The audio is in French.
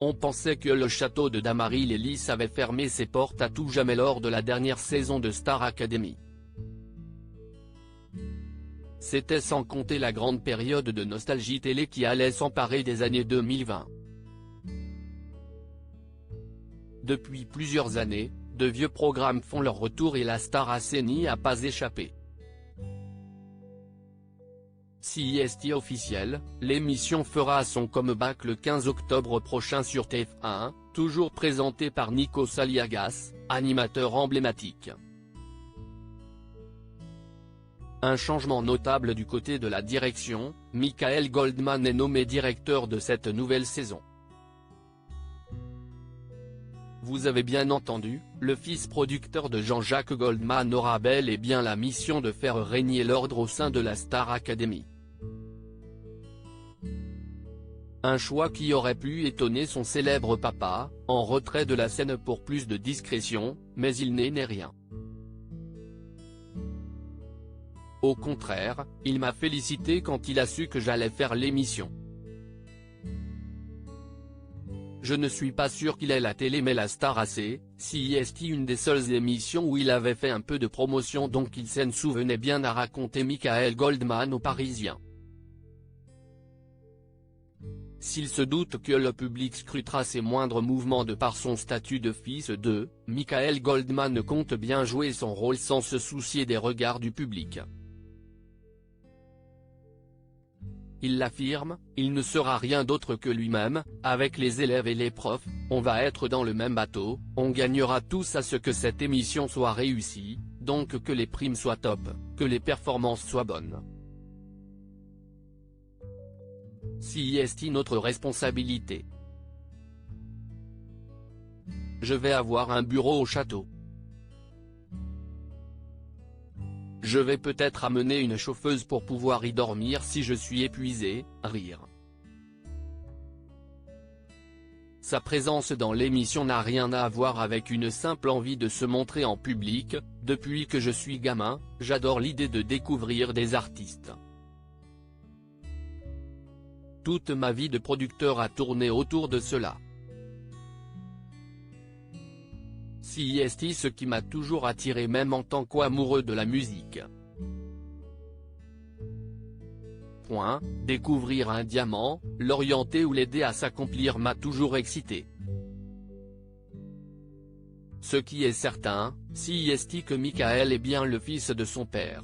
On pensait que le château de Damary-les-Lys avait fermé ses portes à tout jamais lors de la dernière saison de Star Academy. C'était sans compter la grande période de nostalgie télé qui allait s'emparer des années 2020. Depuis plusieurs années, de vieux programmes font leur retour et la star assainie n'a pas échappé. CIST officiel, l'émission fera son comeback le 15 octobre prochain sur TF1, toujours présentée par Nikos Aliagas, animateur emblématique. Un changement notable du côté de la direction, Michael Goldman est nommé directeur de cette nouvelle saison. Vous avez bien entendu, le fils producteur de Jean-Jacques Goldman aura bel et bien la mission de faire régner l'ordre au sein de la Star Academy. Un choix qui aurait pu étonner son célèbre papa, en retrait de la scène pour plus de discrétion, mais il n'est rien. Au contraire, il m'a félicité quand il a su que j'allais faire l'émission. Je ne suis pas sûr qu'il ait la télé mais la Star AC, CIST une des seules émissions où il avait fait un peu de promotion donc il s'en souvenait bien, a raconté Michael Goldman aux Parisiens. S'il se doute que le public scrutera ses moindres mouvements de par son statut de fils de, Michael Goldman compte bien jouer son rôle sans se soucier des regards du public. Il l'affirme, il ne sera rien d'autre que lui-même, avec les élèves et les profs, on va être dans le même bateau, on gagnera tous à ce que cette émission soit réussie, donc que les primes soient top, que les performances soient bonnes. CIST notre responsabilité. Je vais avoir un bureau au château. Je vais peut-être amener une chauffeuse pour pouvoir y dormir si je suis épuisé, rire. Sa présence dans l'émission n'a rien à voir avec une simple envie de se montrer en public, depuis que je suis gamin, j'adore l'idée de découvrir des artistes. Toute ma vie de producteur a tourné autour de cela. CIST ce qui m'a toujours attiré même en tant qu'amoureux de la musique. Découvrir un diamant, l'orienter ou l'aider à s'accomplir m'a toujours excité. Ce qui est certain, CIST que Michael est bien le fils de son père.